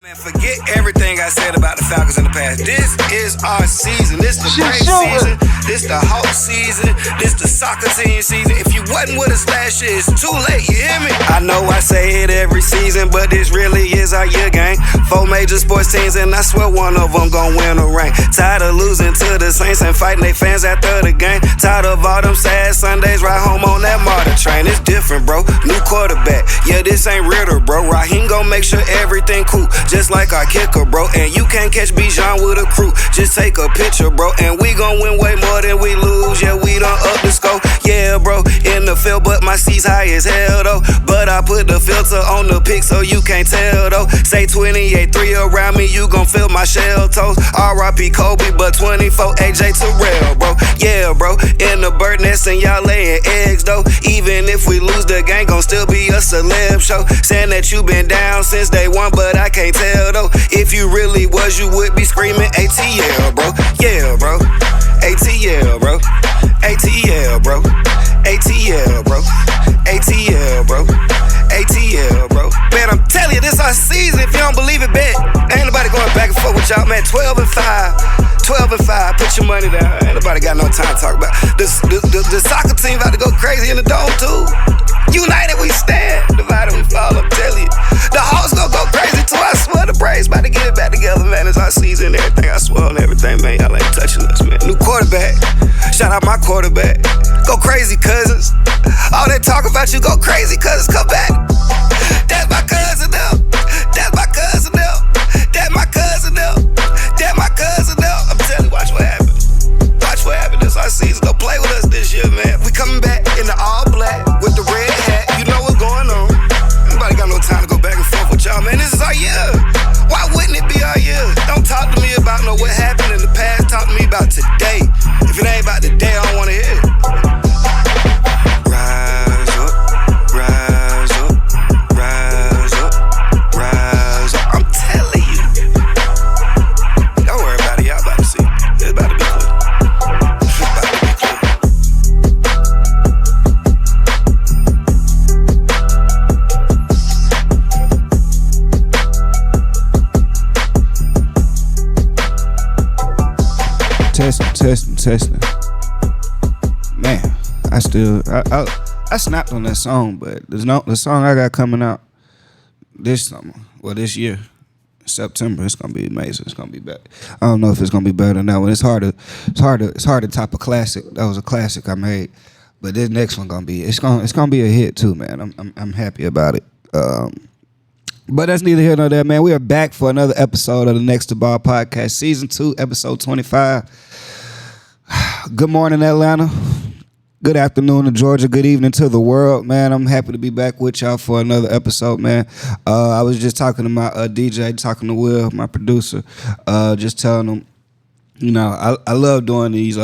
Man, forget everything I said about the Falcons in the past. This is our season. This the great season. This the Hawk season. This the soccer team season. If you wasn't with us last year, it's too late. You hear me? I know I say it every season, but this really is our year game. 4 major sports teams, and I swear one of them gon' win a ring. Tired of losing to the Saints and fighting they fans after the game. Tired of all them sad Sundays, right home on that martyr train. It's different, bro. New quarterback. Yeah, this ain't Ritter, bro. Raheem gon' make sure everything cool. Just like our kicker, bro. And you can't catch Bijan with a crew. Just take a picture, bro. And we gon' win way more than we lose. Yeah, we done up the score. Yeah, bro. In the field, but my seat's high as hell, though. But I put the filter on the pic so you can't tell, though. Say 28-3 around me, you gon' feel my shell toes. R.I.P. Kobe, but 24 AJ Terrell, bro. Yeah, bro. In the bird nest and y'all laying eggs, though. Even if we lose, the game gon' still be a celeb show. Saying that you been down since day one, but I can't tell, though. If you really was, you would be screaming ATL, bro. Yeah, bro. ATL, bro. ATL, bro. ATL, bro. ATL, bro. ATL, bro. Man, I'm telling you, this our season. If you don't believe it, bet. Ain't nobody going back and forth with y'all, man. 12-5. 12-5. Put your money down. Ain't nobody got no time to talk about. The soccer team about to go crazy in the dome, too. United we stand, divided we fall, I'm telling you. The Hawks gonna go crazy too, I swear. The Braves about to get it back together, man. It's our season and everything, I swear on everything, man. Y'all ain't touching us, man. New quarterback, shout out my quarterback. Go crazy, cousins. All that talk about you, go crazy, cousins, come back. That's my cousin now. That's my cousin now. That's my cousin now. That's my cousin now. I'm telling you, watch what happens. Watch what happens. This our season. Go play with us this year, man. We coming back in the all black with the red hat. You know what's going on. Nobody got no time to go back and forth with y'all, man. This is our year. Why wouldn't it be our year? Don't talk to me about what happened in the past. Talk to me about today. If it ain't about today, I don't want to hear it. Rise up, rise up, rise up, rise up. I'm telling you. Don't worry about it. Y'all about to see. It's about to be clear. It's about to be clear. Testing. Man, I snapped on that song, but the song I got coming out this summer, well, this year, September, it's gonna be amazing. It's gonna be better. I don't know if it's gonna be better than that one. It's hard to top a classic. That was a classic I made, but this next one gonna be it's gonna be a hit too, man. I'm happy about it. But that's neither here nor there, man. We are back for another episode of the Next2Ball podcast, season 2, episode 25. Good morning, Atlanta. Good afternoon to Georgia. Good evening to the world, man. I'm happy to be back with y'all for another episode, man. I was just talking to my DJ, talking to Will, my producer, just telling him, you know, I love doing these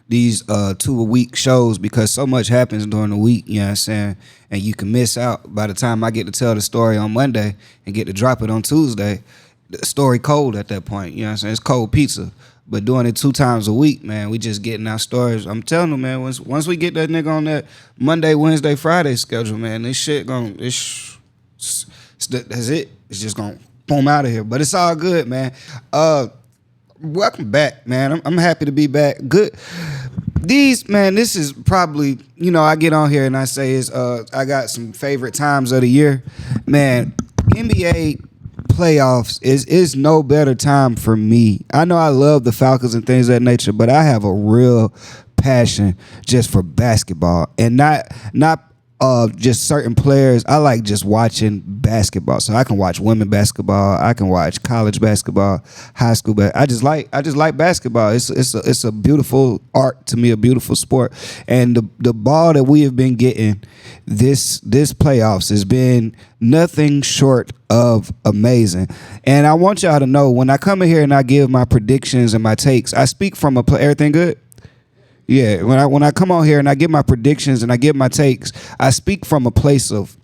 2-a-week shows because so much happens during the week, you know what I'm saying? And you can miss out. By the time I get to tell the story on Monday and get to drop it on Tuesday, the story cold at that point, you know what I'm saying? It's cold pizza. But doing it 2 times a week, man, we just getting our stories. I'm telling them, man, once we get that nigga on that Monday, Wednesday, Friday schedule, man, this shit that's it. It's just gonna boom out of here. But it's all good, man. Welcome back, man. I'm happy to be back. Good. This is probably, you know, I get on here and I say I got some favorite times of the year. Man, NBA playoffs is no better time for me. I know I love the Falcons and things of that nature, but I have a real passion just for basketball and not just certain players. I like just watching basketball. So I can watch women basketball. I can watch college basketball, high school basketball. I just like basketball. It's a beautiful art to me, a beautiful sport. And the ball that we have been getting this playoffs has been nothing short of amazing. And I want y'all to know, when I come in here and I give my predictions and my takes, I speak from everything good? Yeah, when I come on here and I give my predictions and I give my takes, I speak from a place of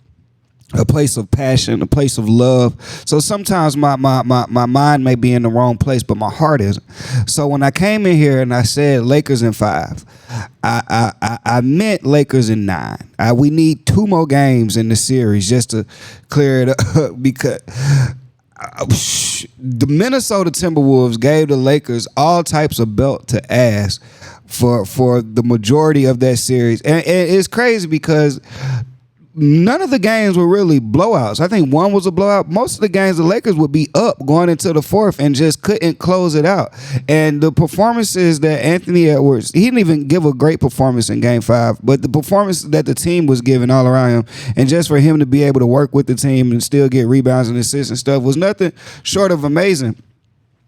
passion, a place of love. So sometimes my mind may be in the wrong place, but my heart isn't. So when I came in here and I said Lakers in 5, I meant Lakers in 9. We need 2 more games in the series just to clear it up because the Minnesota Timberwolves gave the Lakers all types of belt to ass for the majority of that series, and it's crazy because none of the games were really blowouts. I think one was a blowout. Most of the games, the Lakers would be up going into the fourth and just couldn't close it out. And the performances that Anthony Edwards, he didn't even give a great performance in Game 5, but the performance that the team was giving all around him, and just for him to be able to work with the team and still get rebounds and assists and stuff, was nothing short of amazing.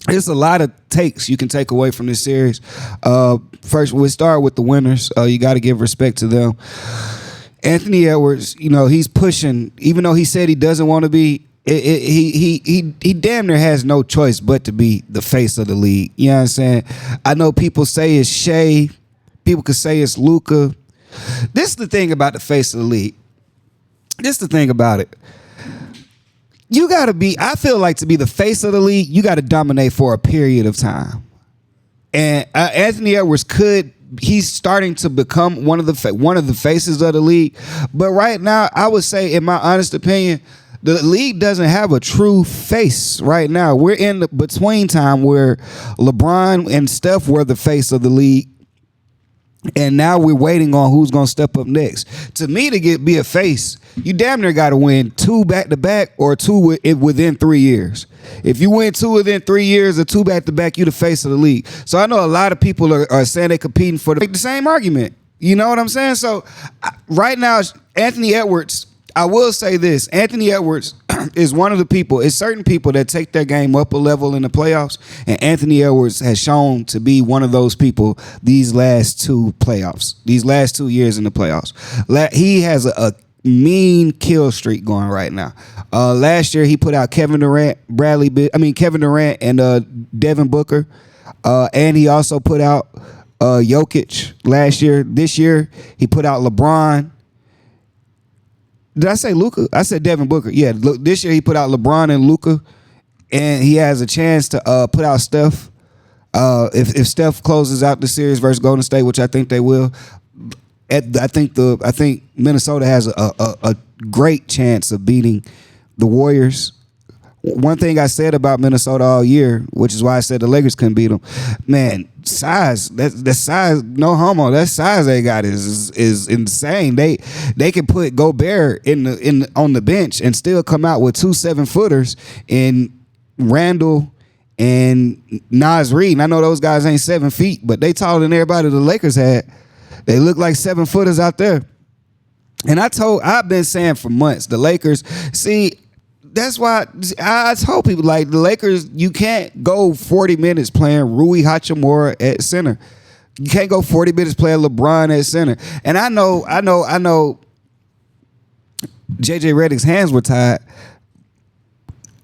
It's a lot of takes you can take away from this series. First, we'll start with the winners. You got to give respect to them. Anthony Edwards, he's pushing, even though he said he doesn't want to be. He damn near has no choice but to be the face of the league. You know what I'm saying? I know people say it's Shea. People could say it's Luka. This is the thing about the face of the league. This is the thing about it. You got to be, I feel like, to be the face of the league, you got to dominate for a period of time. And Anthony Edwards he's starting to become one of the faces of the league. But right now, I would say, in my honest opinion, the league doesn't have a true face right now. We're in the between time where LeBron and Steph were the face of the league, and now we're waiting on who's going to step up next. To me, to be a face, you damn near got to win 2 back-to-back or 2 within 3 years. If you win 2 within 3 years or 2 back-to-back, you the face of the league. So I know a lot of people are saying they're competing for the same argument. You know what I'm saying? So right now, Anthony Edwards, I will say this. Anthony Edwards is one of the people, it's certain people that take their game up a level in the playoffs, and Anthony Edwards has shown to be one of those people these last 2 years in the playoffs. He has a mean kill streak going right now. Last year he put out Kevin Durant and Devin Booker, and he also put out Jokic last year. This year he put out LeBron. Did I say Luka? I said Devin Booker. Yeah, look, this year he put out LeBron and Luka, and he has a chance to put out Steph. If Steph closes out the series versus Golden State, which I think they will, I think Minnesota has a great chance of beating the Warriors. One thing I said about Minnesota all year, which is why I said the Lakers couldn't beat them, man, size. That size, no homo. That size they got is insane. They can put Gobert on the bench and still come out with 2 7-footers in Randall and Naz Reid. And I know those guys ain't 7 feet, but they taller than everybody the Lakers had. They look like 7-footers out there. And I've been saying for months, the Lakers, see, that's why I told people, like, the Lakers, you can't go 40 minutes playing Rui Hachimura at center. You can't go 40 minutes playing LeBron at center. And I know JJ Redick's hands were tied.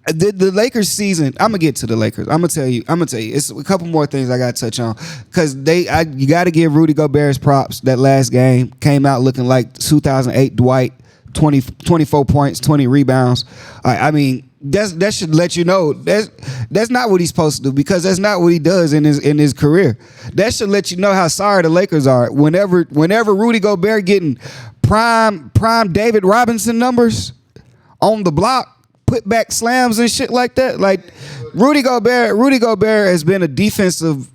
The Lakers season, I'm gonna get to the Lakers. I'm gonna tell you, it's a couple more things I gotta touch on, because you gotta give Rudy Gobert his props. That last game came out looking like 2008 Dwight, 24 points, 20 rebounds. I mean, that should let you know that's not what he's supposed to do, because that's not what he does in his career. That should let you know how sorry the Lakers are. Whenever Rudy Gobert getting prime David Robinson numbers on the block, put back slams and shit like that. Like Rudy Gobert has been a defensive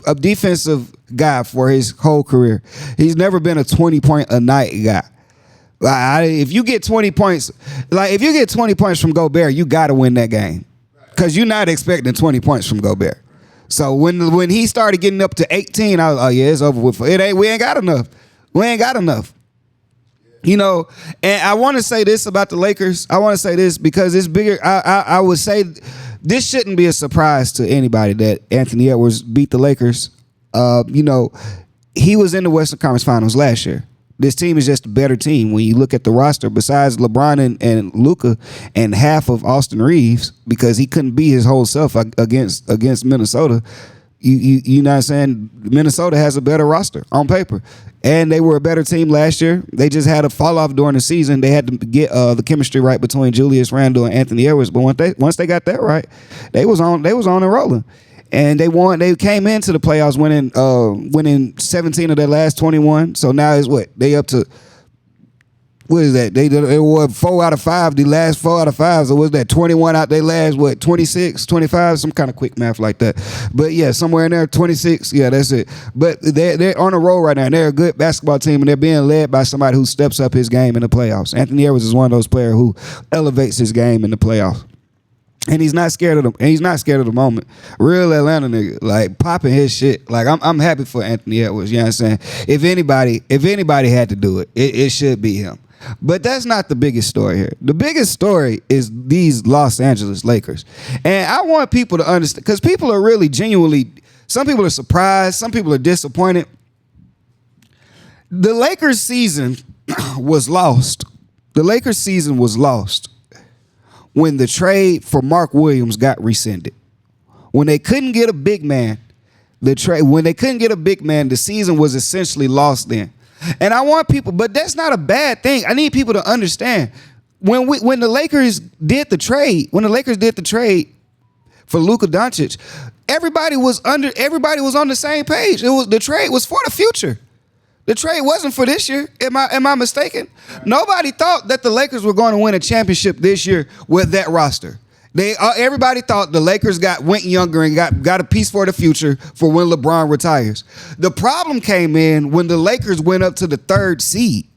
guy for his whole career. He's never been a 20-point a night guy. If you get 20 points, from Gobert, you got to win that game, because you're not expecting 20 points from Gobert. So when he started getting up to 18, I was, oh yeah, it's over with. We ain't got enough. You know, and I want to say this about the Lakers. I want to say this because it's bigger. I would say this shouldn't be a surprise to anybody that Anthony Edwards beat the Lakers. He was in the Western Conference Finals last year. This team is just a better team when you look at the roster. Besides LeBron and Luka and half of Austin Reeves, because he couldn't be his whole self against Minnesota. You know what I'm saying? Minnesota has a better roster on paper. And they were a better team last year. They just had a fall off during the season. They had to get the chemistry right between Julius Randle and Anthony Edwards. But once they got that right, they was on and rolling. And they won. They came into the playoffs winning 17 of their last 21. So now is what? They up to what is that? They won 4 out of 5. The last 4 out of 5. So was that 21 out? They last 26, 25, some kind of quick math like that. But yeah, somewhere in there, 26. Yeah, that's it. But they're on a roll right now. And they're a good basketball team, and they're being led by somebody who steps up his game in the playoffs. Anthony Edwards is one of those players who elevates his game in the playoffs. And he's not scared of them. And he's not scared of the moment. Real Atlanta nigga, like popping his shit. Like I'm happy for Anthony Edwards. You know what I'm saying? If anybody had to do it, it should be him. But that's not the biggest story here. The biggest story is these Los Angeles Lakers. And I want people to understand, because people are really genuinely, some people are surprised, some people are disappointed. The Lakers season was lost. The Lakers season was lost when the trade for Mark Williams got rescinded. When they couldn't get a big man, the season was essentially lost then. And I want people, but that's not a bad thing. I need people to understand when the Lakers did the trade, for Luka Doncic, everybody was on the same page. The trade was for the future. The trade wasn't for this year. Am I mistaken? Nobody thought that the Lakers were going to win a championship this year with that roster. Everybody thought the Lakers went younger and got a piece for the future for when LeBron retires. The problem came in when the Lakers went up to the 3rd seed,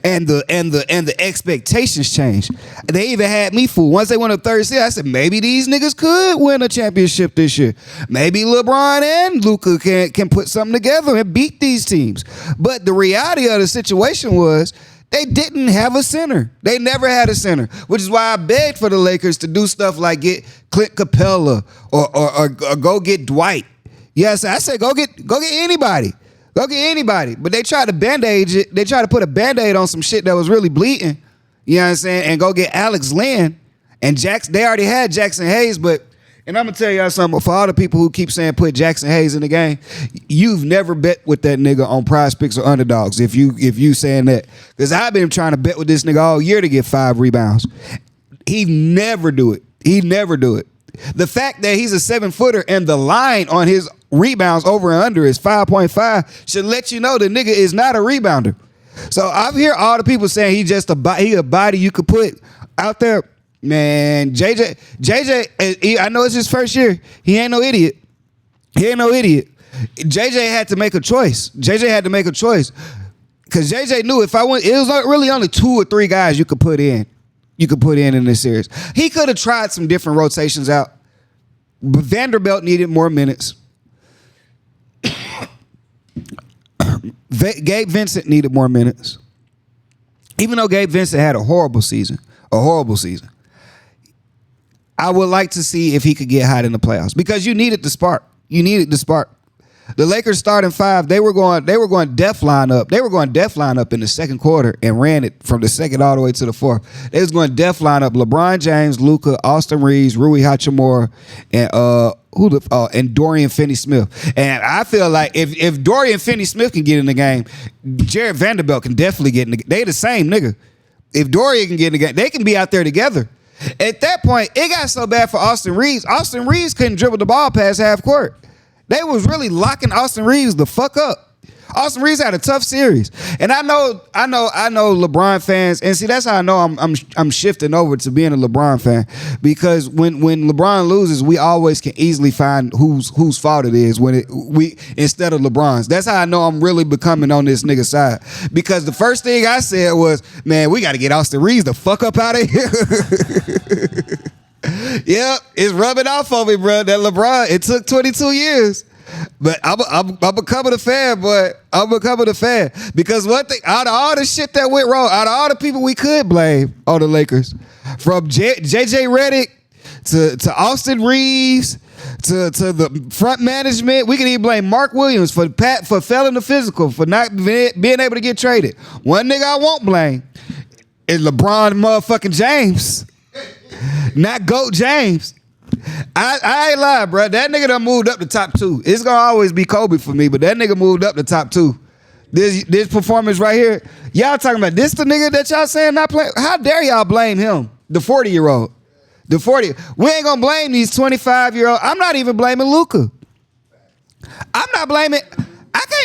and the expectations changed. They even had me fooled. Once they went up 3rd seed, I said maybe these niggas could win a championship this year. Maybe LeBron and Luka can put something together and beat these teams. But the reality of the situation was, they didn't have a center. They never had a center, which is why I begged for the Lakers to do stuff like get Clint Capella or go get Dwight. Yes, I said go get anybody. Go get anybody. But they tried to Band-Aid it. They tried to put a Band-Aid on some shit that was really bleeding. You know what I'm saying? And go get Alex Lynn and Jackson. They already had Jackson Hayes, and I'm going to tell y'all something. For all the people who keep saying put Jackson Hayes in the game, you've never bet with that nigga on Prize Picks or underdogs if you saying that. Because I've been trying to bet with this nigga all year to get 5 rebounds. He never do it. The fact that he's a 7-footer and the line on his rebounds over and under is 5.5 should let you know the nigga is not a rebounder. So I hear all the people saying he a body you could put out there. Man, JJ, I know it's his first year. He ain't no idiot. JJ had to make a choice. Because JJ knew it was really only 2 or 3 guys you could put in this series. He could have tried some different rotations out, but Vanderbilt needed more minutes. Gabe Vincent needed more minutes. Even though Gabe Vincent had a horrible season. I would like to see if he could get hot in the playoffs because you needed the spark. The Lakers starting 5, they were going def line up. They were going def line up in the second quarter and ran it from the second all the way to the 4th. They was going def line up LeBron James, Luka, Austin Reeves, Rui Hachimura, and and Dorian Finney-Smith. And I feel like if Dorian Finney-Smith can get in the game, Jared Vanderbilt can definitely get in the game. They the same nigga. If Dorian can get in the game, they can be out there together. At that point, it got so bad for Austin Reeves. Austin Reeves couldn't dribble the ball past half court. They was really locking Austin Reeves the fuck up. Austin Reeves had a tough series, and I know LeBron fans, and see that's how I know I'm shifting over to being a LeBron fan because when LeBron loses, we always can easily find whose fault it is instead of LeBron's. That's how I know I'm really becoming on this nigga side because the first thing I said was, man, we got to get Austin Reeves the fuck up out of here. Yep, it's rubbing off on me, bro. That LeBron, it took 22 years. But I'm becoming a fan, boy. I'm becoming a fan. Because one thing, out of all the shit that went wrong, out of all the people we could blame on the Lakers, from JJ Redick to Austin Reeves to the front management, we can even blame Mark Williams for failing the physical, for not being able to get traded. One nigga I won't blame is LeBron motherfucking James. Not GOAT James. I ain't lying, bro. That nigga done moved up the top 2. It's gonna always be Kobe for me, but that nigga moved up the top 2. This performance right here, y'all talking about this the nigga that y'all saying not playing? How dare y'all blame him? The 40-year-old. We ain't gonna blame these 25-year-old. I'm not even blaming Luka. I'm not blaming.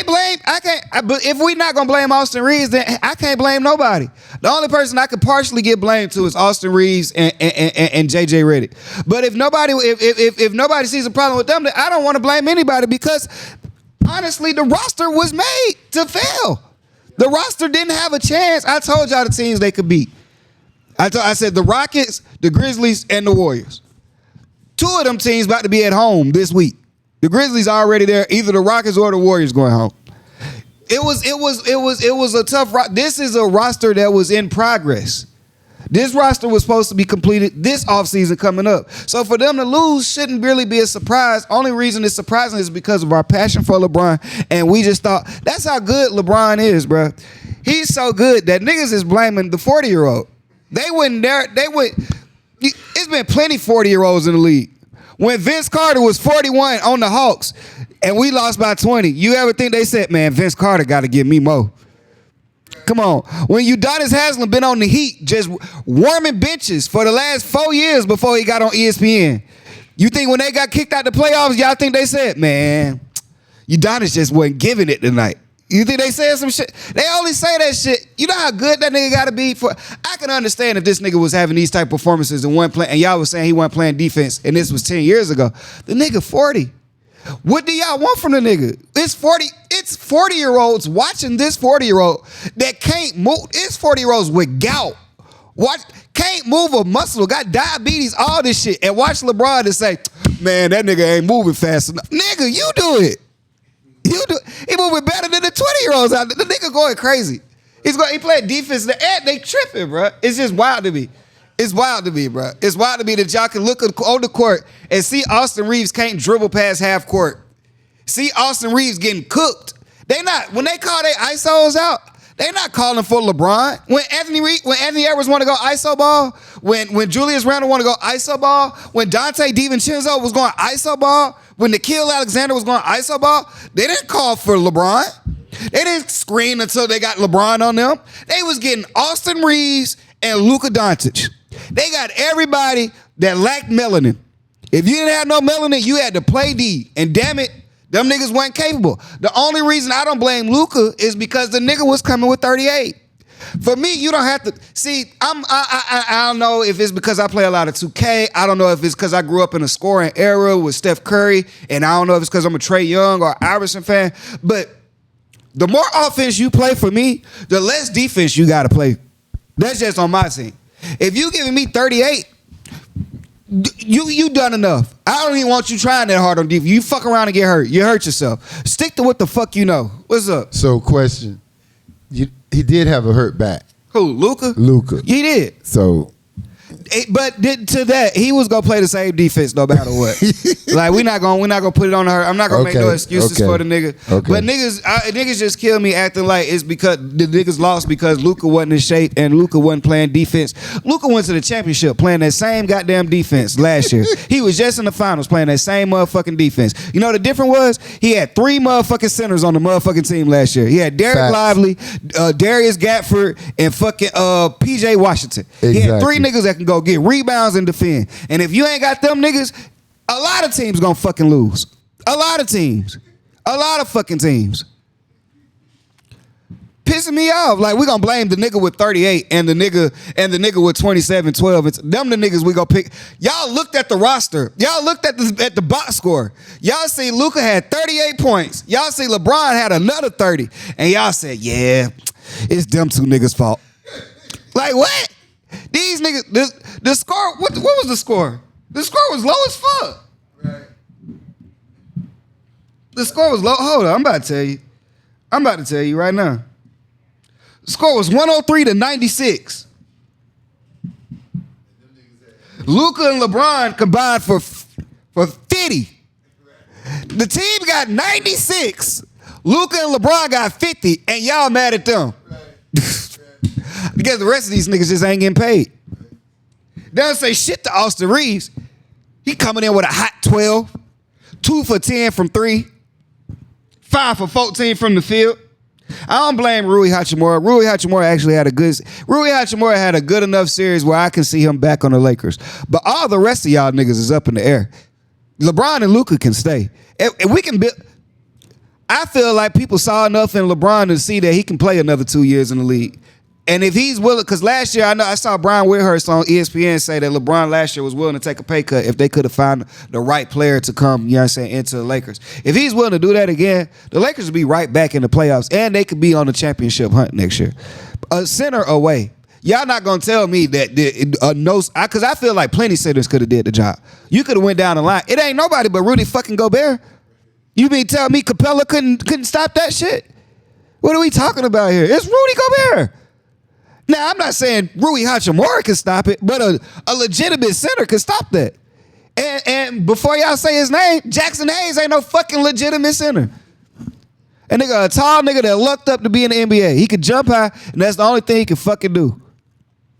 But if we not gonna blame Austin Reeves, then I can't blame nobody. The only person I could partially get blamed to is Austin Reeves and JJ Redick. But if nobody sees a problem with them, then I don't want to blame anybody because honestly, the roster was made to fail. The roster didn't have a chance. I told y'all the teams they could beat. I said the Rockets, the Grizzlies, and the Warriors. 2 of them teams about to be at home this week. The Grizzlies are already there. Either the Rockets or the Warriors going home. It was a tough. This is a roster that was in progress. This roster was supposed to be completed this offseason coming up. So for them to lose shouldn't really be a surprise. Only reason it's surprising is because of our passion for LeBron. And we just thought, that's how good LeBron is, bro. He's so good that niggas is blaming the 40-year-old. They wouldn't dare. It's been plenty 40-year-olds in the league. When Vince Carter was 41 on the Hawks and we lost by 20, you ever think they said, man, Vince Carter got to give me more? Come on. When Udonis Haslem been on the Heat just warming benches for the last 4 years before he got on ESPN, you think when they got kicked out the playoffs, y'all think they said, man, Udonis just wasn't giving it tonight? You think they said some shit? They only say that shit. You know how good that nigga got to be for. I can understand if this nigga was having these type of performances and y'all was saying he wasn't playing defense, and this was 10 years ago. The nigga 40. What do y'all want from the nigga? It's 40. It's 40-year-olds watching this 40-year-old that can't move. It's 40-year-olds with gout. Can't move a muscle, got diabetes, all this shit, and watch LeBron and say, man, that nigga ain't moving fast enough. Nigga, you do it. He moving better than the 20-year-olds out there. The nigga going crazy. He playing defense. They tripping, bro. It's just wild to me. It's wild to me, bro. It's wild to me that y'all can look on the court and see Austin Reeves can't dribble past half court. See Austin Reeves getting cooked. When they call their ISOs out, they not calling for LeBron. When Anthony Edwards want to go ISO ball, when Julius Randle want to go ISO ball, when Dante DiVincenzo was going ISO ball, when Nikhil Alexander was going ISO ball, they didn't call for LeBron. They didn't screen until they got LeBron on them. They was getting Austin Reeves and Luka Doncic. They got everybody that lacked melanin. If you didn't have no melanin, you had to play D. And damn it, them niggas weren't capable. The only reason I don't blame Luka is because the nigga was coming with 38. For me, you don't have to see. I don't know if it's because I play a lot of 2K. I don't know if it's because I grew up in a scoring era with Steph Curry, and I don't know if it's because I'm a Trae Young or Iverson fan. But the more offense you play for me, the less defense you got to play. That's just on my team. If you giving me 38, you done enough. I don't even want you trying that hard on defense. You fuck around and get hurt. You hurt yourself. Stick to what the fuck you know. What's up? So, question. He did have a hurt back. Who, Luka? Luka. He did. So. But to that, he was gonna play the same defense no matter what. Like we're not gonna put it on her. I'm not gonna make no excuses for the nigga. Okay. But niggas just kill me acting like it's because the niggas lost because Luka wasn't in shape and Luka wasn't playing defense. Luka went to the championship playing that same goddamn defense last year. He was just in the finals playing that same motherfucking defense. You know the difference was he had 3 motherfucking centers on the motherfucking team last year. He had Derek Lively, Darius Gatford, and fucking PJ Washington. Exactly. He had 3 niggas that can go get rebounds and defend. And if you ain't got them niggas, a lot of teams gonna fucking lose. A lot of teams. A lot of fucking teams. Pissing me off. Like we gonna blame the nigga with 38 and the nigga with 27, 12. It's them the niggas we gonna pick. Y'all looked at the roster. Y'all looked at the box score. Y'all see Luka had 38 points. Y'all see LeBron had another 30. And y'all said, yeah, it's them 2 niggas' fault. Like what? These niggas, the score, what was the score? The score was low as fuck. Right. The score was low. Hold on, I'm about to tell you right now. The score was 103-96. Luka and LeBron combined for 50. The team got 96. Luka and LeBron got 50, and y'all mad at them. Because the rest of these niggas just ain't getting paid. They don't say shit to Austin Reeves. He coming in with a hot 12, 2 for 10 from 3, 5 for 14 from the field. I don't blame Rui Hachimura. Rui Hachimura had a good enough series where I can see him back on the Lakers. But all the rest of y'all niggas is up in the air. LeBron and Luka can stay. And we can build. I feel like people saw enough in LeBron to see that he can play another 2 years in the league. And if he's willing, because last year I saw Brian Whitehurst on ESPN say that LeBron last year was willing to take a pay cut if they could have found the right player to come, you know what I'm saying, into the Lakers. If he's willing to do that again, the Lakers will be right back in the playoffs and they could be on the championship hunt next year. A center away. Y'all not gonna tell me that because I feel like plenty centers could have did the job. You could have went down the line. It ain't nobody but Rudy fucking Gobert. You mean tell me Capella couldn't stop that shit? What are we talking about here? It's Rudy Gobert. Now, I'm not saying Rui Hachimura can stop it, but a legitimate center can stop that. And before y'all say his name, Jackson Hayes ain't no fucking legitimate center. And nigga, a tall nigga that lucked up to be in the NBA. He could jump high, and that's the only thing he can fucking do.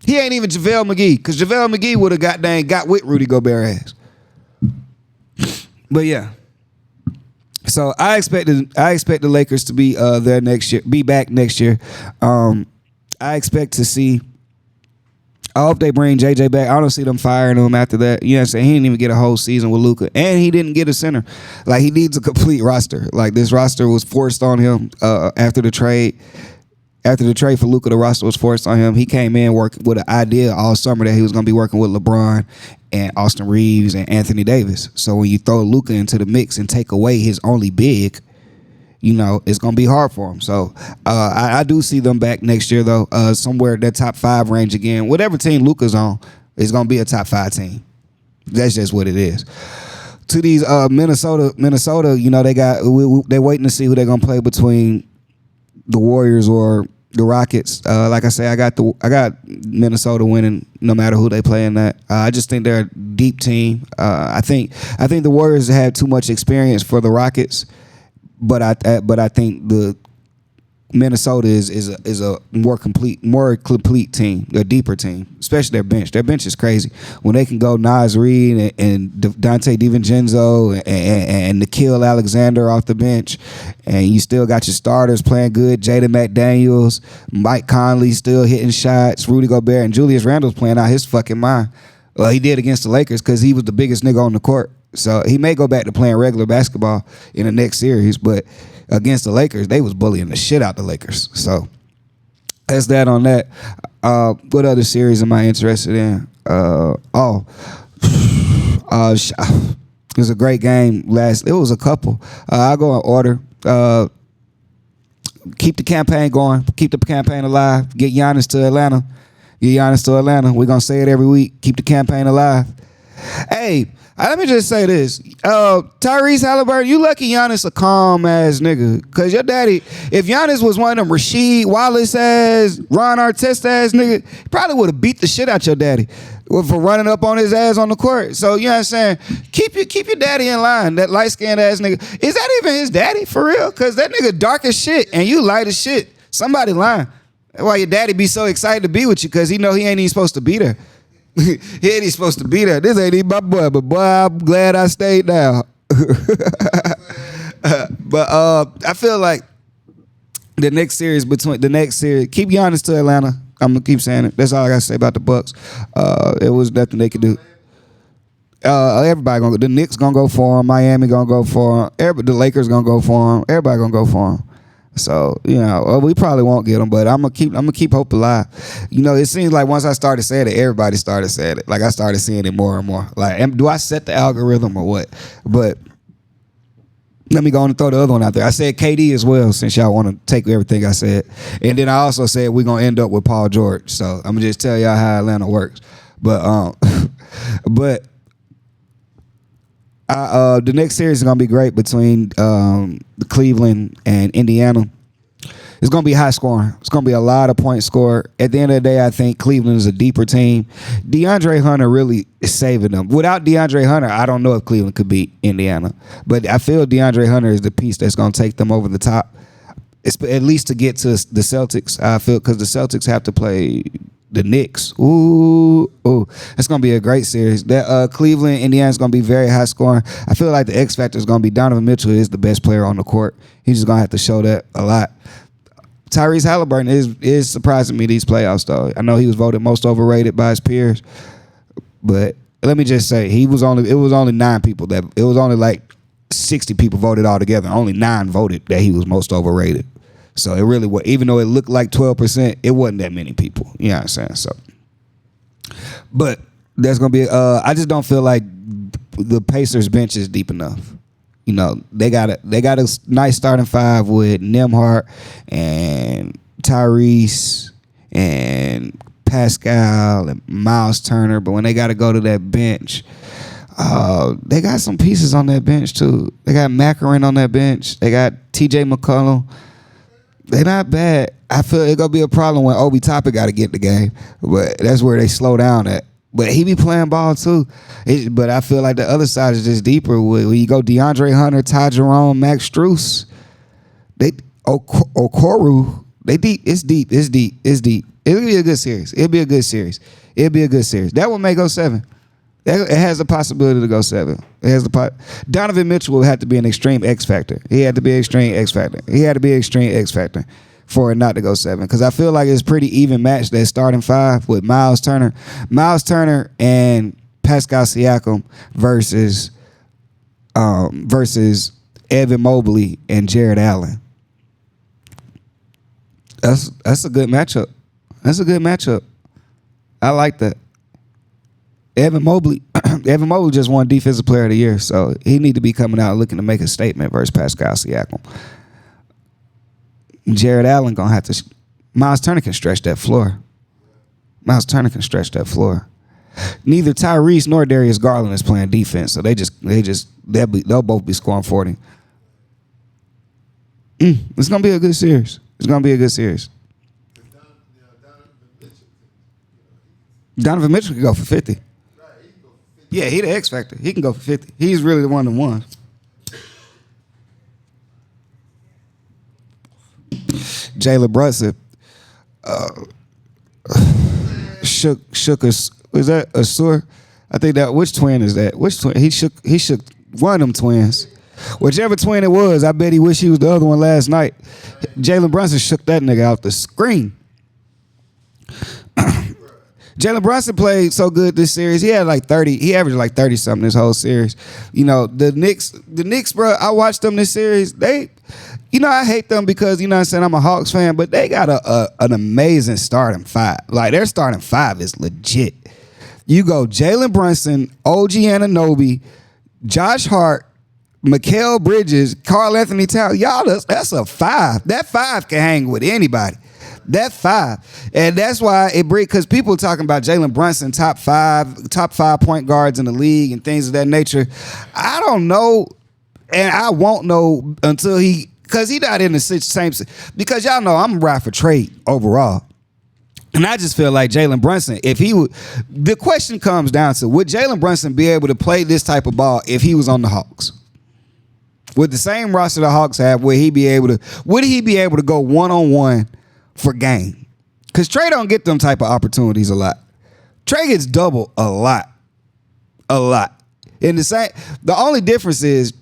He ain't even JaVale McGee, because JaVale McGee would have got with Rudy Gobert ass. But yeah. So I expect the Lakers to be there next year, be back next year. I expect to see. I hope they bring JJ back. I don't see them firing him after that. You know what I'm saying? He didn't even get a whole season with Luka, and he didn't get a center. Like, he needs a complete roster. Like, this roster was forced on him after the trade. After the trade for Luka, the roster was forced on him. He came in working with an idea all summer that he was going to be working with LeBron and Austin Reeves and Anthony Davis. So when you throw Luka into the mix and take away his only big, you know, it's going to be hard for him. So I do see them back next year, though, somewhere at that top 5 range again. Whatever team Luka's on, it's going to be a top 5 team. That's just what it is. To these Minnesota, you know, they're waiting to see who they're going to play between the Warriors or the Rockets. Like I say, I got Minnesota winning no matter who they play in that. I just think they're a deep team. I think the Warriors have too much experience for the Rockets. But I think the Minnesota is a more complete team, a deeper team, especially their bench. Their bench is crazy. When they can go Naz Reid and Dante DiVincenzo and Nikhil Alexander off the bench, and you still got your starters playing good. Jaden McDaniels, Mike Conley still hitting shots, Rudy Gobert, and Julius Randle's playing out his fucking mind. Well, he did against the Lakers because he was the biggest nigga on the court. So he may go back to playing regular basketball in the next series, but against the Lakers, they was bullying the shit out the Lakers. So that's that on that. What other series am I interested in? It was a great game It was a couple. I'll go in order. Keep the campaign going. Keep the campaign alive. Get Giannis to Atlanta. We're going to say it every week. Keep the campaign alive. Hey, let me just say this. Tyrese Halliburton, you lucky Giannis a calm ass nigga. Cause your daddy, if Giannis was one of them Rasheed Wallace ass, Ron Artest ass nigga, he probably would have beat the shit out your daddy for running up on his ass on the court. So you know what I'm saying? Keep your daddy in line, that light skinned ass nigga. Is that even his daddy for real? Cause that nigga dark as shit and you light as shit. Somebody lying. That's why your daddy be so excited to be with you, cause he know he ain't even supposed to be there. He ain't even supposed to be there. This ain't even my boy, but boy, I'm glad I stayed down. But I feel like the next series, keep Giannis to Atlanta. I'm gonna keep saying it. That's all I gotta say about the Bucks. It was nothing they could do. Everybody gonna go. The Knicks gonna go for him. Miami gonna go for him. The Lakers gonna go for him. Everybody gonna go for him. So, you know, we probably won't get them, but I'm gonna keep hope alive. You know, it seems like once I started saying it, everybody started saying it. Like, I started seeing it more and more. Like, do I set the algorithm or what? But let me go on and throw the other one out there. I said KD as well, since y'all want to take everything I said. And then I also said we're gonna end up with Paul George. So I'm gonna just tell y'all how Atlanta works. But the next series is gonna be great between Cleveland and Indiana. It's gonna be high scoring. It's gonna be a lot of points scored. At the end of the day, I think Cleveland is a deeper team. DeAndre Hunter really is saving them. Without DeAndre Hunter, I don't know if Cleveland could beat Indiana. But I feel DeAndre Hunter is the piece that's gonna take them over the top. It's at least to get to the Celtics. I feel because the Celtics have to play the Knicks. Ooh, it's gonna be a great series. That Cleveland, Indiana is gonna be very high scoring. I feel like the X factor is gonna be Donovan Mitchell is the best player on the court. He's just gonna have to show that a lot. Tyrese Halliburton is surprising me these playoffs though. I know he was voted most overrated by his peers, but let me just say it was only 9 people that it was only like 60 people voted all together. Only 9 voted that he was most overrated. So it really was, even though it looked like 12%, it wasn't that many people. You know what I'm saying? So, but there's gonna be. I just don't feel like the Pacers bench is deep enough. You know, they got a nice starting five with Nembhard and Tyrese and Pascal and Miles Turner, but when they got to go to that bench, they got some pieces on that bench too. They got Macarin on that bench. They got T.J. McCollum. They're not bad. I feel it's gonna be a problem when Obi Toppin got to get the game, but that's where they slow down at. But he be playing ball too. But I feel like the other side is just deeper. When you go DeAndre Hunter, Ty Jerome, Max Strus, Okoro, they deep. It's deep. It's deep. It's deep. It'll be a good series. It'll be a good series. It'll be a good series. That one may go 7. It has the possibility to go 7. It has the Donovan Mitchell will have to be an extreme X factor. He had to be extreme X factor. He had to be extreme X factor for it not to go 7. Because I feel like it's pretty even matched that starting 5 with Miles Turner and Pascal Siakam versus Evan Mobley and Jared Allen. That's a good matchup. That's a good matchup. I like that. Evan Mobley just won Defensive Player of the Year, so he need to be coming out looking to make a statement versus Pascal Siakam. Jared Allen gonna have to. Miles Turner can stretch that floor. Neither Tyrese nor Darius Garland is playing defense, so they'll both be scoring 40. It's gonna be a good series. Donovan Mitchell can go for 50. Yeah, he the X factor. He can go for 50. He's really the one that won. Jalen Brunson shook us. Was that Asur? I think that. Which twin is that? Which twin? He shook one of them twins. Whichever twin it was, I bet he wished he was the other one last night. Jalen Brunson shook that nigga out the screen. Jalen Brunson played so good this series. He had like 30. He averaged like 30 something this whole series. You know, the Knicks, bro. I watched them this series. I hate them because I'm saying I'm a Hawks fan, but they got an amazing starting 5. Like their starting 5 is legit. You go Jalen Brunson, OG Anunoby, Josh Hart, Mikal Bridges, Karl Anthony Towns. Y'all, that's a 5. That 5 can hang with anybody. That 5. And that's why it breaks, because people talking about Jalen Brunson, top five point guards in the league and things of that nature. I don't know, and I won't know until because he not in the same, because y'all know I'm a ride for trade overall. And I just feel like Jalen Brunson, if he would, the question comes down to, would Jalen Brunson be able to play this type of ball if he was on the Hawks? With the same roster the Hawks have, would he be able to go one-on-one for game? Because Trey don't get them type of opportunities a lot. Trey gets double a lot. And the only difference is,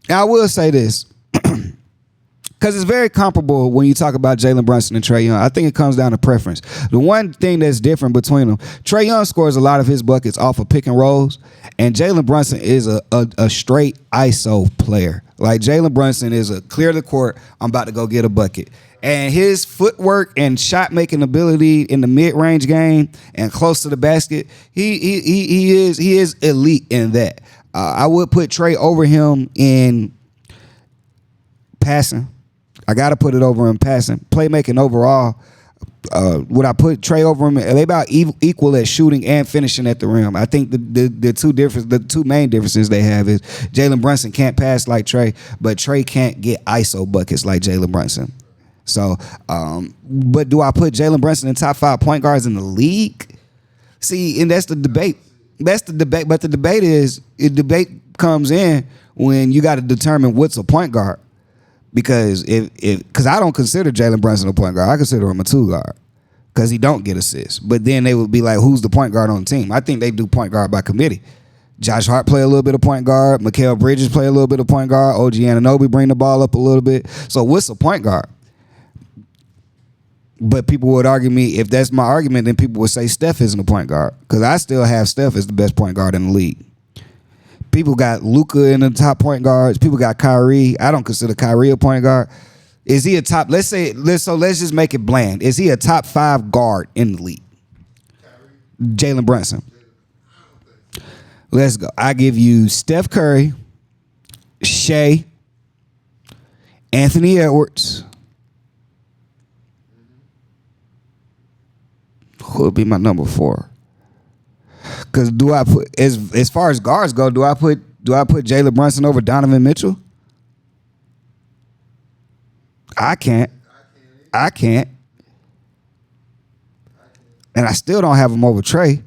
and I will say this, because it's very comparable when you talk about Jalen Brunson and Trae Young. I think it comes down to preference. The one thing that's different between them, Trae Young scores a lot of his buckets off of pick and rolls, and Jalen Brunson is a straight ISO player. Like Jalen Brunson is a clear the court, I'm about to go get a bucket. And his footwork and shot making ability in the mid range game and close to the basket, he is elite in that. I would put Trae over him in passing. I got to put it over him passing. Playmaking overall, would I put Trae over him? They about equal at shooting and finishing at the rim. I think the two main differences they have is Jalen Brunson can't pass like Trae, but Trae can't get ISO buckets like Jalen Brunson. So, but do I put Jalen Brunson in top 5 point guards in the league? See, and that's the debate. But the debate comes in when you got to determine what's a point guard. Because because I don't consider Jalen Brunson a point guard, I consider him a 2 guard because he don't get assists. But then they would be like, who's the point guard on the team? I think they do point guard by committee. Josh Hart play a little bit of point guard. Mikal Bridges play a little bit of point guard. OG Anunoby bring the ball up a little bit. So what's a point guard? But people would argue me, if that's my argument, then people would say Steph isn't a point guard because I still have Steph as the best point guard in the league. People got Luka in the top point guards. People got Kyrie. I don't consider Kyrie a point guard. Is he a top? Let's just make it bland. Is he a top 5 guard in the league? Jalen Brunson. Let's go. I give you Steph Curry, Shea, Anthony Edwards. Who would be my number 4? Because do I put as far as guards go? Do I put Jalen Brunson over Donovan Mitchell? I can't. And I still don't have him over Trey.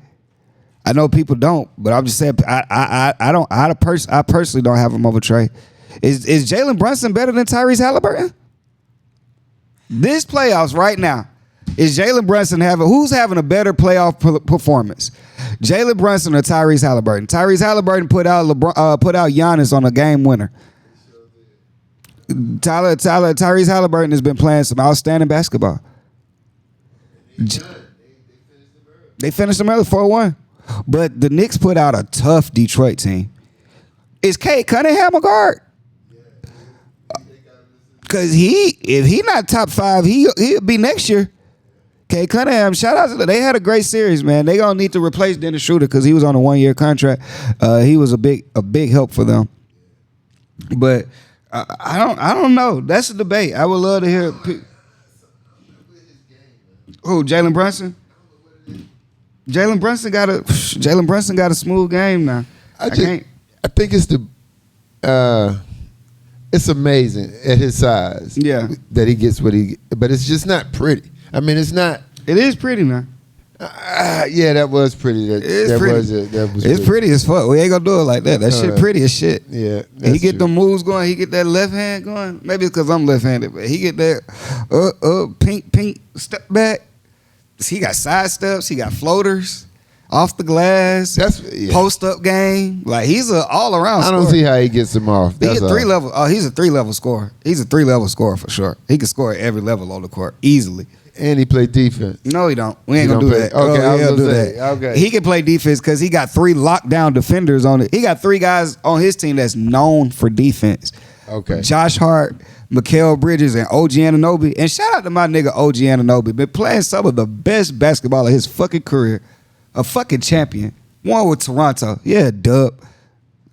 I know people don't, but I'm just saying I personally don't have him over Trey. Is Jalen Brunson better than Tyrese Halliburton? This playoffs right now, is Jalen Brunson who's having a better playoff performance? Jalen Brunson or Tyrese Halliburton? Tyrese Halliburton put out Giannis on a game winner. Tyrese Halliburton has been playing some outstanding basketball. They finished them early 4-1. But the Knicks put out a tough Detroit team. Is Cade Cunningham a guard? Because if he not top 5, he'll be next year. Cade Cunningham, shout out to them. They had a great series, man. They gonna need to replace Dennis Schroeder because he was on a 1-year contract. He was a big help for them. But I don't know. That's a debate. I would love to hear. Who? Jalen Brunson. Jalen Brunson got a smooth game now. I think it's amazing at his size. Yeah. That he gets but it's just not pretty. I mean, it's not. It is pretty now. Yeah, that was pretty. It's pretty as fuck. We ain't gonna do it like that. That shit pretty as shit. Yeah. He get the moves going. He get that left hand going. Maybe it's because I'm left-handed, but he get that pink step back. He got side steps. He got floaters, off the glass. Post up game. Like he's an all around. I don't see how he gets them off. He's a 3-level. Oh, he's a 3-level scorer. He's a 3-level scorer for sure. He can score at every level on the court easily. And he play defense. No, he don't. We ain't gonna do that. Okay, he'll do that. Okay. He can play defense because he got 3 lockdown defenders on it. He got 3 guys on his team that's known for defense. Okay. Josh Hart, Mikal Bridges, and OG Anunoby. And shout out to my nigga OG Anunoby. Been playing some of the best basketball of his fucking career. A fucking champion. One with Toronto. Yeah, dub.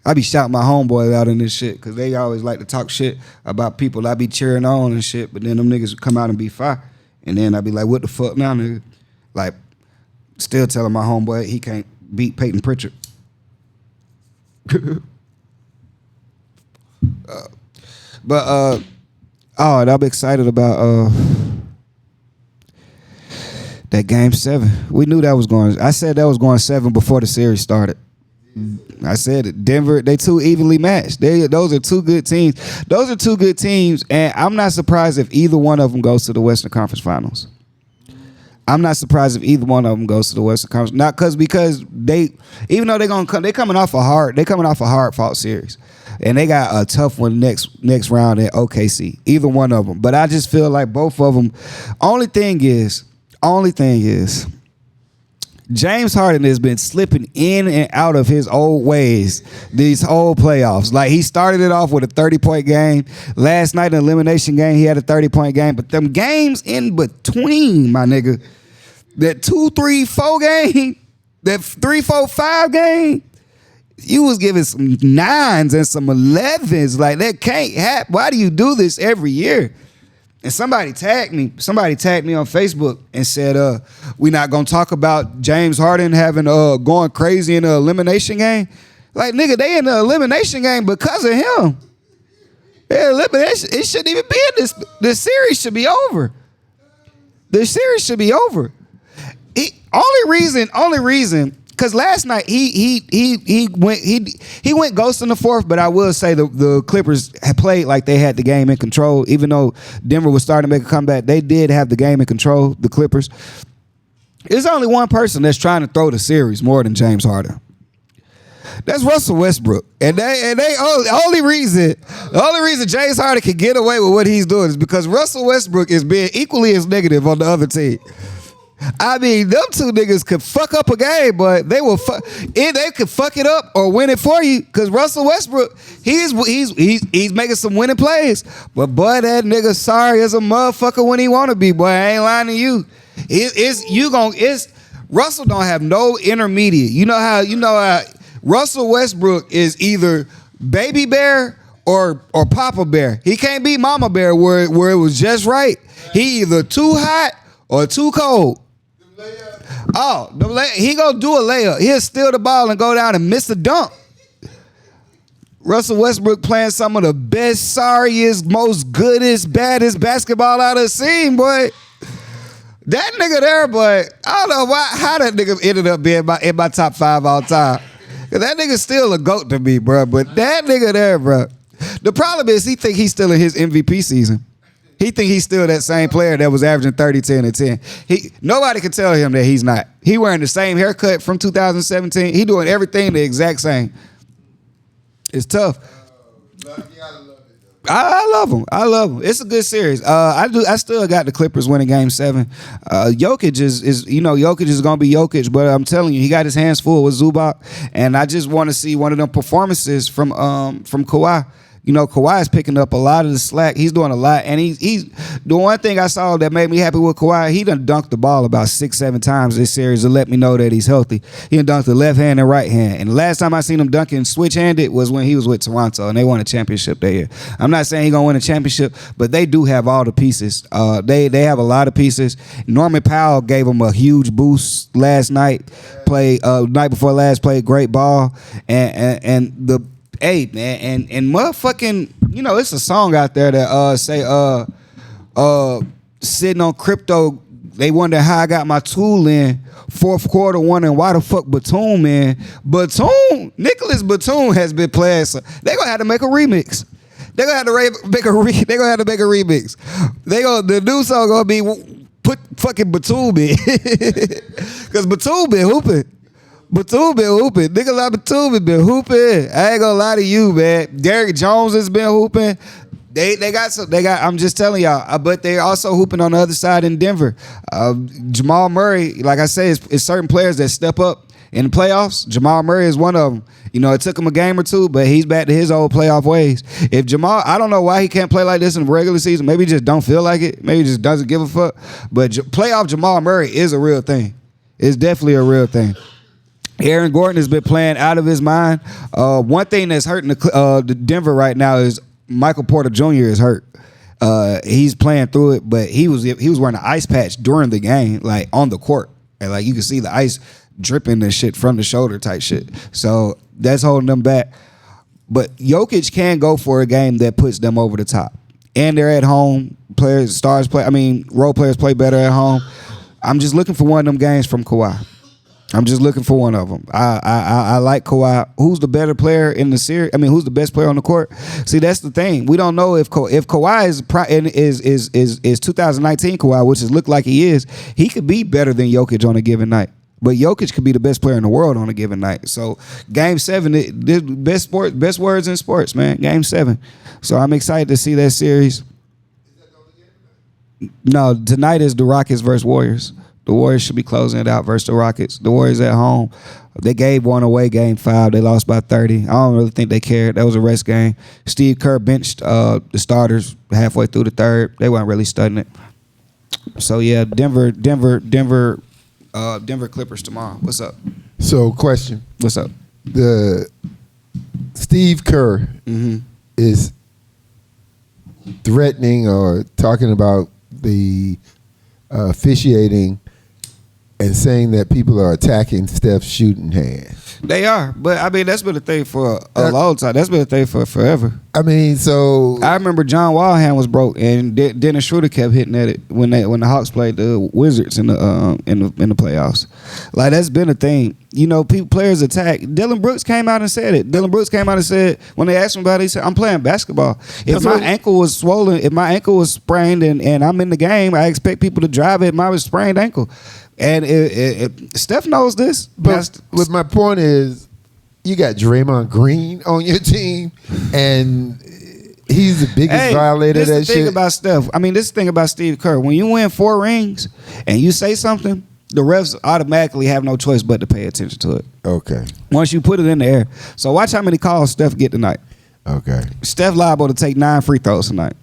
I be shouting my homeboys out in this shit because they always like to talk shit about people I be cheering on and shit. But then them niggas come out and be fire. And then I be like, what the fuck now, nigga? Like, still telling my homeboy he can't beat Peyton Pritchard. I'm excited about that game 7. We knew that was going. I said that was going 7 before the series started. I said it. Denver, they too evenly matched. Those are 2 good teams. Those are 2 good teams, and I'm not surprised if either one of them goes to the Western Conference Finals. I'm not surprised if either one of them goes to the Western Conference. Not because they, even though they coming off a hard fought series, and they got a tough one next round at OKC. Either one of them, but I just feel like both of them. Only thing is. James Harden has been slipping in and out of his old ways these whole playoffs. Like he started it off with a 30-point game. Last night in the elimination game, he had a 30-point game. But them games in between, my nigga, that 2, 3, 4 game, that 3, 4, 5 game, you was giving some 9s and some 11s. Like that can't happen. Why do you do this every year? And somebody tagged me on Facebook and said, we not gonna talk about James Harden having going crazy in the elimination game. Like, nigga, they in the elimination game because of him. It shouldn't even be in this. The series should be over. The series should be over. Only reason. Because last night he went ghost in the 4th, but I will say the Clippers had played like they had the game in control. Even though Denver was starting to make a comeback, they did have the game in control. The Clippers. There's only one person that's trying to throw the series more than James Harden. That's Russell Westbrook, and the only reason James Harden can get away with what he's doing is because Russell Westbrook is being equally as negative on the other team. I mean, them two niggas could fuck up a game, but they will they could fuck it up or win it for you. Cause Russell Westbrook, he's making some winning plays. But boy, that nigga sorry as a motherfucker when he wanna be, boy. I ain't lying to you. Russell don't have no intermediate. You know how Russell Westbrook is either baby bear or Papa Bear. He can't be Mama Bear where it was just right. He either too hot or too cold. He gonna do a layup. He'll steal the ball and go down and miss the dunk. Russell Westbrook playing some of the best, sorriest, most goodest, baddest basketball I've ever seen, boy. That nigga there, boy, I don't know how that nigga ended up being in my top 5 all time. Cause that nigga's still a GOAT to me, bro. But that nigga there, bro. The problem is he think he's still in his MVP season. He think he's still that same player that was averaging 30, 10, and 10. Nobody can tell him that he's not. He wearing the same haircut from 2017. He doing everything the exact same. It's tough. I love him. I love him. It's a good series. I still got the Clippers winning Game 7. Jokic Jokic is gonna be Jokic, but I'm telling you, he got his hands full with Zubac, and I just want to see one of them performances from Kawhi. You know, Kawhi is picking up a lot of the slack. He's doing a lot. And he's the one thing I saw that made me happy with Kawhi, he done dunked the ball about 6-7 times this series to let me know that he's healthy. He done dunked the left hand and right hand. And the last time I seen him dunking switch-handed was when he was with Toronto and they won a championship that year. I'm not saying he's going to win a championship, but they do have all the pieces. They have a lot of pieces. Norman Powell gave him a huge boost last night. Night before last, played great ball. And the Hey man, and motherfucking, you know, it's a song out there that say sitting on crypto, they wonder how I got my tool in. Fourth quarter wondering why the fuck Batum, man. Nicholas Batum has been playing. So they gonna have to make a remix. They gonna have to make a remix. The new song gonna be put fucking Batum in, cause Batum been hooping. Nikolai Batum been hooping. I ain't gonna lie to you, man. Derrick Jones has been hooping. I'm just telling y'all, but they're also hooping on the other side in Denver. Jamal Murray, like I say, it's certain players that step up in the playoffs. Jamal Murray is one of them. You know, it took him a game or two, but he's back to his old playoff ways. If Jamal, I don't know why he can't play like this in the regular season. Maybe he just don't feel like it. Maybe he just doesn't give a fuck. But playoff Jamal Murray is a real thing. It's definitely a real thing. Aaron Gordon has been playing out of his mind. One thing that's hurting the Denver right now is Michael Porter Jr. is hurt. He's playing through it, but he was wearing an ice patch during the game, like on the court, and like you can see the ice dripping and shit from the shoulder type shit. So that's holding them back. But Jokic can go for a game that puts them over the top, and they're at home. Role players play better at home. I'm just looking for one of them games from Kawhi. I'm just looking for one of them. I like Kawhi. Who's the better player in the series? I mean, who's the best player on the court? See, that's the thing. We don't know if Kawhi is 2019 Kawhi, which is look like he is. He could be better than Jokic on a given night. But Jokic could be the best player in the world on a given night. So Game 7, best words in sports, man. Game 7. So I'm excited to see that series. No, tonight is the Rockets versus Warriors. The Warriors should be closing it out versus the Rockets. The Warriors at home. They gave one away Game 5. They lost by 30. I don't really think they cared. That was a rest game. Steve Kerr benched the starters halfway through the third. They weren't really studying it. So, yeah, Denver Clippers tomorrow. What's up? So, question. What's up? The Steve Kerr is threatening or talking about the officiating and saying that people are attacking Steph's shooting hand. They are, but I mean that's been a thing for a long time. That's been a thing for forever. I mean, so I remember John Wall hand was broke, and Dennis Schroeder kept hitting at it when the Hawks played the Wizards in the playoffs. Like that's been a thing. You know, players attack. Dylan Brooks came out and said it. Dylan Brooks came out and said when they asked him about it, he said, "I'm playing basketball. If my ankle was swollen, if my ankle was sprained, and I'm in the game, I expect people to drive it. My sprained ankle." And Steph knows this. But my point is, you got Draymond Green on your team, and he's the biggest violator of that shit. This is the thing about Steph. I mean, this is the thing about Steve Kerr. When you win 4 rings and you say something, the refs automatically have no choice but to pay attention to it. Okay. Once you put it in the air. So watch how many calls Steph get tonight. Okay. Steph liable to take 9 free throws tonight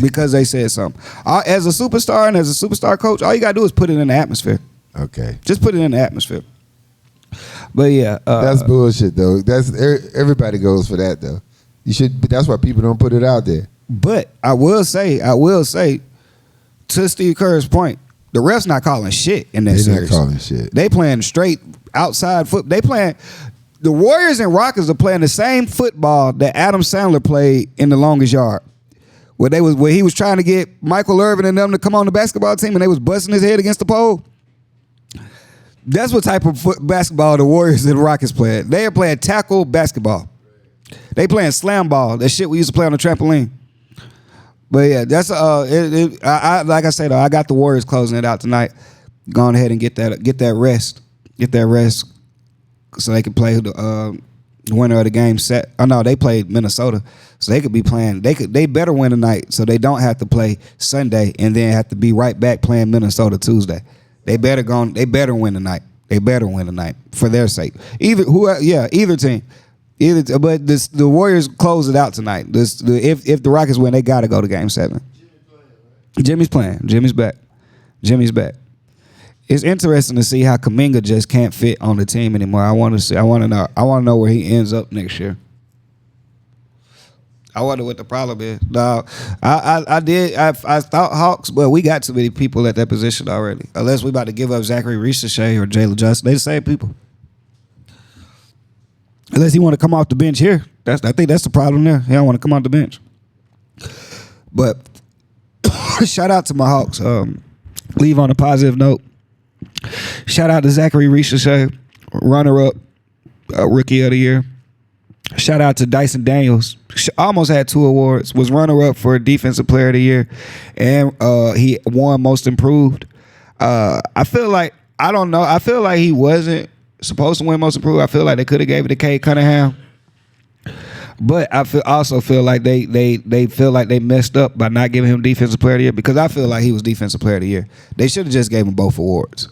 because they said something. As a superstar and as a superstar coach, all you got to do is put it in the atmosphere. Okay. Just put it in the atmosphere. But yeah. That's bullshit, though. That's everybody goes for that, though. You should. That's why people don't put it out there. But I will say, to Steve Kerr's point, the refs not calling shit in that series. They're not calling shit. They playing straight outside foot. They playing. The Warriors and Rockets are playing the same football that Adam Sandler played in The Longest Yard, where he was trying to get Michael Irvin and them to come on the basketball team, and they was busting his head against the pole. That's what type of basketball the Warriors and the Rockets playing. They are playing tackle basketball. They playing slam ball. That shit we used to play on the trampoline. But yeah, that's like I said though, I got the Warriors closing it out tonight. Going ahead and get that rest, so they can play the winner of the game set. Oh no, they played Minnesota, so they could be playing. They better win tonight, so they don't have to play Sunday and then have to be right back playing Minnesota Tuesday. They better win tonight. They better win tonight for their sake. Either team. But the Warriors close it out tonight. If the Rockets win, they got to go to Game 7. Jimmy's playing. Jimmy's back. It's interesting to see how Kuminga just can't fit on the team anymore. I want to know where he ends up next year. I wonder what the problem is. No, I thought Hawks, but we got too many people at that position already. Unless we about to give up Zachary Ricochet or Jalen Johnson, they the same people. Unless he want to come off the bench here. I think that's the problem there. He don't want to come off the bench. But shout out to my Hawks. Leave on a positive note. Shout out to Zachary Ricochet, runner-up, rookie of the year. Shout out to Dyson Daniels. Almost had 2 awards. Was runner-up for defensive player of the year, and he won most improved. I feel like he wasn't supposed to win most improved. I feel like they could have gave it to Cade Cunningham. But I also feel like they feel like they messed up by not giving him defensive player of the year, because I feel like he was defensive player of the year. They should have just gave him both awards.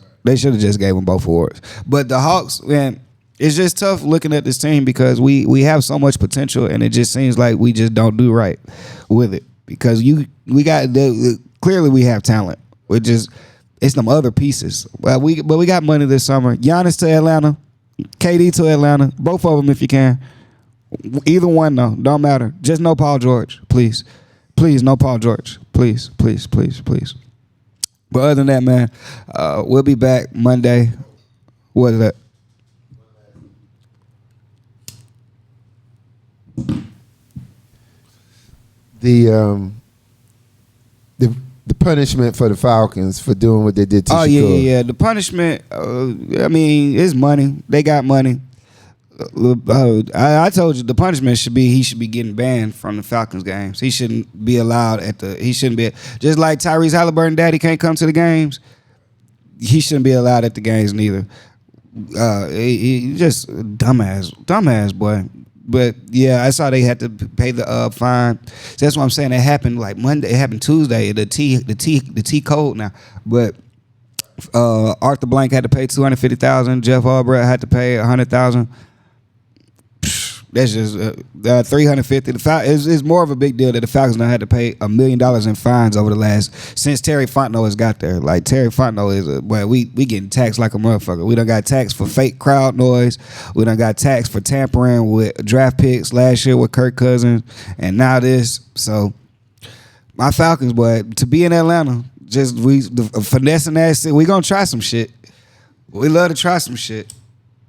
But the Hawks, man, it's just tough looking at this team because we have so much potential, and it just seems like we just don't do right with it. Because clearly we have talent. It's them other pieces. But we got money this summer. Giannis to Atlanta, KD to Atlanta, both of them if you can. Either one, though, don't matter. Just no Paul George, please. Please, no Paul George. Please. But other than that, man, we'll be back Monday. What is that? The punishment for the Falcons for doing what they did to Shakur. Yeah. The punishment, is money. They got money. I told you the punishment should be he should be getting banned from the Falcons games. He shouldn't be allowed just like Tyrese Halliburton daddy can't come to the games. He shouldn't be allowed at the games neither. He just dumbass boy. But yeah, I saw they had to pay the fine. So that's what I'm saying. It happened like Monday. It happened Tuesday. The T code now. But Arthur Blank had to pay $250,000. Jeff Albrecht had to pay $100,000. That's just $350,000. It's more of a big deal that the Falcons now had to pay $1 million in fines over the since Terry Fontenot has got there. Like Terry Fontenot is we getting taxed like a motherfucker. We done got taxed for fake crowd noise. We done got taxed for tampering with draft picks last year with Kirk Cousins, and now this. So my Falcons, boy, to be in Atlanta, finessing that shit. We gonna try some shit. We love to try some shit.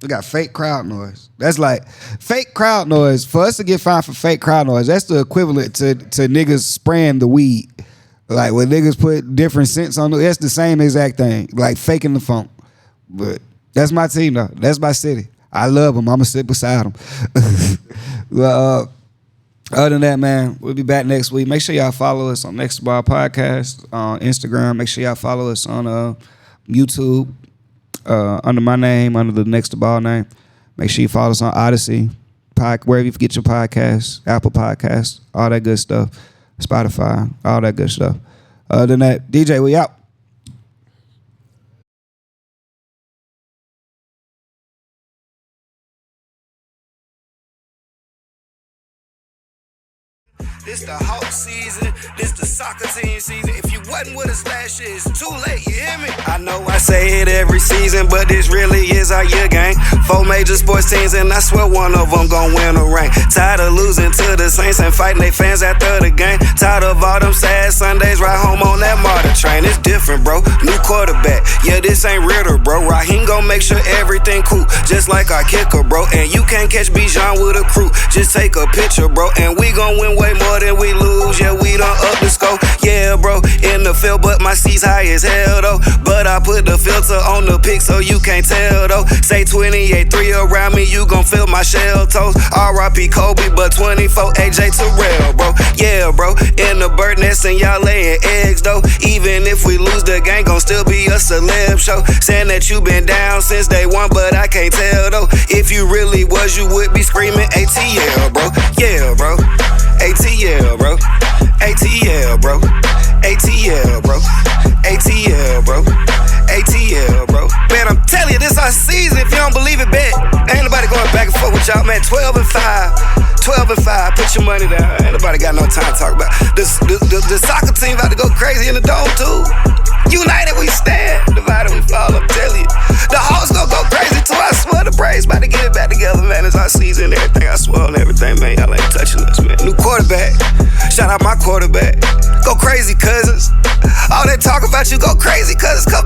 We got fake crowd noise. That's like fake crowd noise. For us to get fined for fake crowd noise, that's the equivalent to niggas spraying the weed. Like when niggas put different scents on it, that's the same exact thing. Like faking the funk. But that's my team though. That's my city. I love them. I'm gonna sit beside them. Well, other than that, man, we'll be back next week. Make sure y'all follow us on Next2Ball Podcast on Instagram. Make sure y'all follow us on YouTube. Under my name, under the Next2Ball name. Make sure you follow us on Odyssey, wherever you get your podcasts, Apple Podcasts, all that good stuff, Spotify, all that good stuff. Other than that, DJ, we out. This the Hawk season, this the soccer team season. If you wasn't with us last year, it's too late, you hear me? I know I say it every season, but this really is our year game. 4 major sports teams, and I swear one of them gon' win a ring. Tired of losing to the Saints and fighting they fans after the game. Tired of all them sad Sundays, right home on that martyr train. It's different, bro. New quarterback, yeah, this ain't Ritter, bro. Raheem gon' make sure everything cool, just like our kicker, bro. And you can't catch Bijan with a crew, just take a picture, bro. And we gon' win way more than we lose, yeah, we done up the score. Yeah, bro, in the field, but my seat's high as hell, though. But I put the filter on the pic so you can't tell, though. Say 28-3 around me, you gon' feel my shell toes. R.I.P. Kobe, but 24 AJ Terrell, bro. Yeah, bro, in the bird nest and y'all laying eggs, though. Even if we lose, the game gon' still be a celeb show. Saying that you been down since day one, but I can't tell, though. If you really was, you would be screaming ATL, bro. Yeah, bro. ATL, bro. ATL, bro. ATL, bro. ATL, bro. ATL, bro. Man, I'm telling you, this our season. If you don't believe it, bet. Ain't nobody going back and forth with y'all, man. 12-5. 12-5. Put your money down. Ain't nobody got no time to talk about. The soccer team about to go crazy in the dome, too. United we stand, divided we fall, I'm telling you. The Hawks gon' go crazy too, I swear. The Braves about to get it back together, man. It's our season, everything, I swear on everything, man. Y'all ain't touching us, man. New quarterback, shout out my quarterback. Go crazy, cousins. All that talk about you, go crazy, cousins. Come